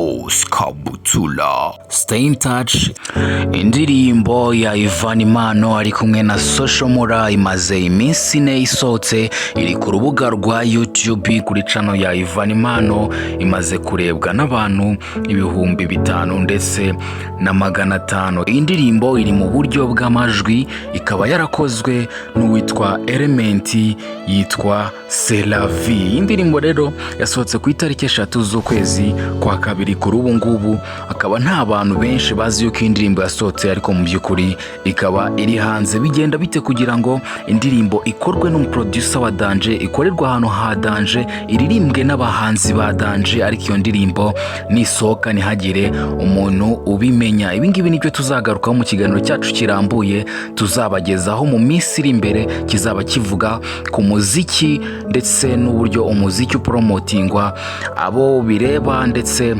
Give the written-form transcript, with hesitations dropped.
Boss Kabutula Stay in touch. Indirimbo ya Ivanimano ari kumwe na Social Mura imaze iminsi ine isohotse, iri ku rubuga rwa YouTube kuri channel ya Ivanimano, imaze kurebwa n'abantu 500 ndetse na 500. Indirimbo iri mu buryo bw'amajwi, ikaba yarakozwe n'uwitwa Element yitwa C'est la vie. Indirimbo rero yasohotse ku itariki 3 z'ukwezi kwa kabiri. Kuri ubu ngubu akaba nta bantu benshi bazi yuko indirimbo yasohotse, ariko mu by'ukuri ikaba iri hanze. Bigenda bite kugira ngo indirimbo ikorwe n'umuproducer wa Danger, ikorerwa ahantu ha Danger, iririmbwe n'abahanzi ba Danger, ariko iyo ndirimbo nisohoka ntihagire umuntu ubimenya? Ibi ngibi nibyo tuzagarukaho mu kiganiro cyacu kirambuye tuzabagezaho mu minsi iri imbere, kizaba kivuga ku muziki ndetse n'uburyo umuziki upromotingwa, abo bireba ndetse